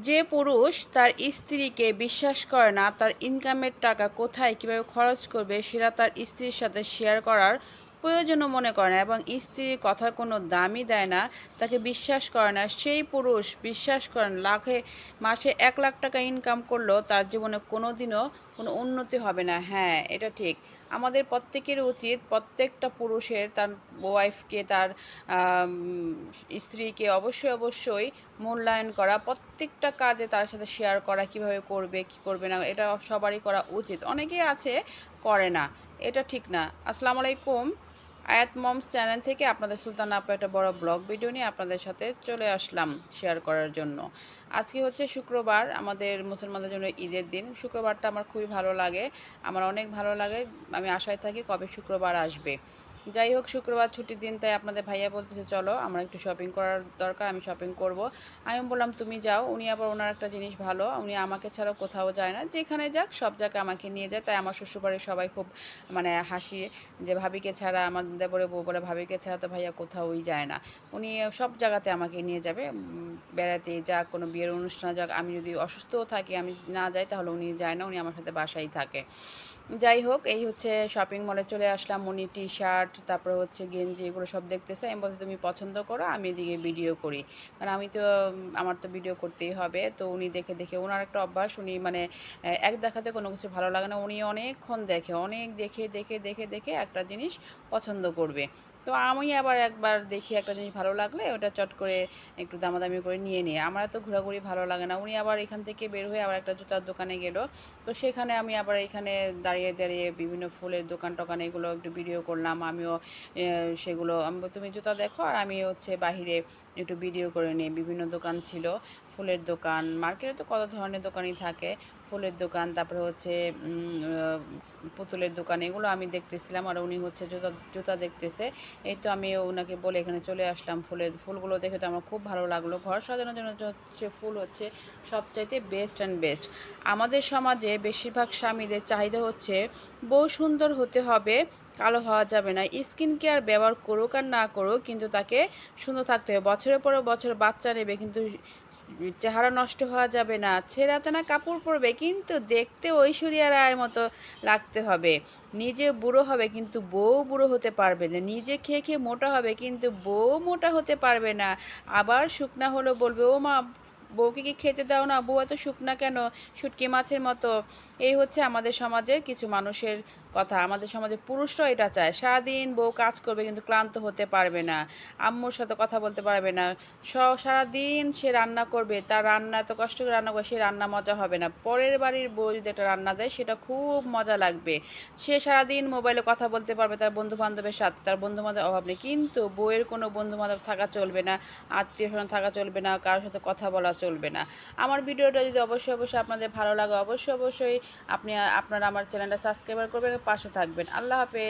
যে পুরুষ তার স্ত্রীকে বিশ্বাস করে না তার ইনকামের টাকা কোথায় কিভাবে খরচ করবে সেটা তার স্ত্রীর সাথে শেয়ার করার প্রয়োজনও মনে করে না এবং স্ত্রীর কথার কোনো দামই দেয় না, তাকে বিশ্বাস করে না, সেই পুরুষ বিশ্বাস করেন মাসে 1 লাখ টাকা ইনকাম করলেও তার জীবনে কোনো দিনও কোনো উন্নতি হবে না। হ্যাঁ, এটা ঠিক। আমাদের প্রত্যেকের উচিত প্রত্যেকটা পুরুষের তার ওয়াইফকে, তার স্ত্রীকে অবশ্যই অবশ্যই মূল্যায়ন করা, প্রত্যেকটা কাজে তার সাথে শেয়ার করা, কিভাবে করবে কি করবে না, এটা সবারই করা উচিত। অনেকেই আছে করে না, এটা ঠিক না। আসসালামু আলাইকুম। আয়াত মমস চ্যানেল থেকে আপনাদের সুলতান আপু একটা বড় ব্লগ ভিডিও নিয়ে আপনাদের সাথে চলে আসলাম শেয়ার করার জন্য। আজকে হচ্ছে শুক্রবার, আমাদের মুসলমানদের জন্য ঈদের দিন। শুক্রবারটা আমার খুবই ভালো লাগে, আমার অনেক ভালো লাগে। আমি আশায় থাকি কবে শুক্রবার আসবে। যাই হোক, শুক্রবার ছুটির দিন, তাই আপনাদের ভাইয়া বলতেছে চলো আমার একটু শপিং করার দরকার, আমি শপিং করব। আমি বললাম তুমি যাও। উনি আবার ওনার একটা জিনিস ভালো, উনি আমাকে ছাড়াও কোথাও যায় না, যেখানে যাক সব জায়গায় আমাকে নিয়ে যায়। তাই আমার শ্বশুরবাড়ির সবাই খুব মানে হাসি যে ভাবিকে ছাড়া, আমার দেবরে বউ বলে ভাবিকে ছাড়া তো ভাইয়া কোথাওই যায় না। উনি সব জায়গাতে আমাকে নিয়ে যাবে, বেড়াতে যাক, কোনো বিয়ের অনুষ্ঠানে যাক। আমি যদি অসুস্থও থাকি, আমি না যাই, তাহলে উনি যায় না, উনি আমার সাথে বাসায় থাকে। যাই হোক, এই হচ্ছে শপিং মলে চলে আসলাম। উনি টি শার্ট, তারপরে হচ্ছে গেঞ্জি, এগুলো সব দেখতেছে। আমি বলতে তুমি পছন্দ করো, আমি এদিকে ভিডিও করি, কারণ আমি তো আমার তো ভিডিও করতেই হবে। তো উনি দেখে দেখে, ওনার একটা অভ্যাস, উনি মানে এক দেখাতে কোনো কিছু ভালো লাগে না, উনি অনেকক্ষণ দেখে, অনেক দেখে দেখে দেখে দেখে একটা জিনিস পছন্দ করবে। তো আমি আবার একবার দেখি একটা জিনিস ভালো লাগলে ওটা চট করে একটু দামাদামি করে নিয়ে নিই। আমার এত ঘোরাঘুরি ভালো লাগে না। উনি আবার এখান থেকে বের হয়ে আবার একটা জুতার দোকানে গেল। তো সেখানে আমি আবার এখানে দাঁড়িয়ে দাঁড়িয়ে বিভিন্ন ফুলের দোকান টোকান এগুলো একটু ভিডিও করলাম। আমিও সেগুলো আমি তুমি জুতা দেখো আর আমি হচ্ছে বাহিরে একটু ভিডিও করে নিই। বিভিন্ন দোকান ছিল, ফুলের দোকান, মার্কেটে তো কত ধরনের দোকানই থাকে। ফুলের দোকান, তারপরে হচ্ছে পুতুলের দোকান, এগুলো আমি দেখতেছিলাম। আর উনি হচ্ছে জুতা জুতা দেখতেছে। এই তো আমি ওনাকে বলে এখানে চলে আসলাম। ফুলগুলো দেখে তো আমার খুব ভালো লাগলো। ঘর সাজানোর জন্য হচ্ছে ফুল হচ্ছে সবচাইতে বেস্ট অ্যান্ড বেস্ট। আমাদের সমাজে বেশিরভাগ স্বামীদের চাহিদা হচ্ছে বউ সুন্দর হতে হবে, কালো হওয়া যাবে না। স্কিন কেয়ার ব্যবহার করুক আর না করুক, কিন্তু তাকে সুন্দর থাকতে হবে। বছরের পর বছর বাচ্চা নেবে, কিন্তু চেহারা নষ্ট হওয়া যাবে না। ছেঁড়াতে না কাপড় পরবে, কিন্তু দেখতে ঐশ্বরিয়া রায়ের মতো লাগতে হবে। নিজে বুড়ো হবে, কিন্তু বউ বুড়ো হতে পারবে না। নিজে খেয়ে খেয়ে মোটা হবে, কিন্তু বউ মোটা হতে পারবে না। আবার শুকনা হলো বলবে, ও মা, বউকে কি খেতে দাও না, বউ এত শুকনা কেন, শুটকি মাছের মতো। এই হচ্ছে আমাদের সমাজের কিছু মানুষের কথা। আমাদের সমাজে পুরুষরাও এটা চায়, সারাদিন বউ কাজ করবে কিন্তু ক্লান্ত হতে পারবে না, আম্মুর সাথে কথা বলতে পারবে না, সারাদিন সে রান্না করবে, তার রান্না এত কষ্ট করে রান্না করে, সে রান্না মজা হবে না। পরের বাড়ির বউ যদি একটা রান্না দেয়, সেটা খুব মজা লাগবে। সে সারাদিন মোবাইলে কথা বলতে পারবে তার বন্ধু বান্ধবের সাথে, তার বন্ধু বান্ধবের অভাব নেই। কিন্তু বউয়ের কোনো বন্ধু বান্ধব থাকা চলবে না, আত্মীয় স্বজন থাকা চলবে না, কারোর সাথে কথা বলা চলবে না। আমার ভিডিওটা যদি অবশ্যই অবশ্যই আপনাদের ভালো লাগে, অবশ্যই অবশ্যই আপনারা আমার চ্যানেলটা সাবস্ক্রাইব করবেন, পাশে থাকবেন। আল্লাহ হাফেজ।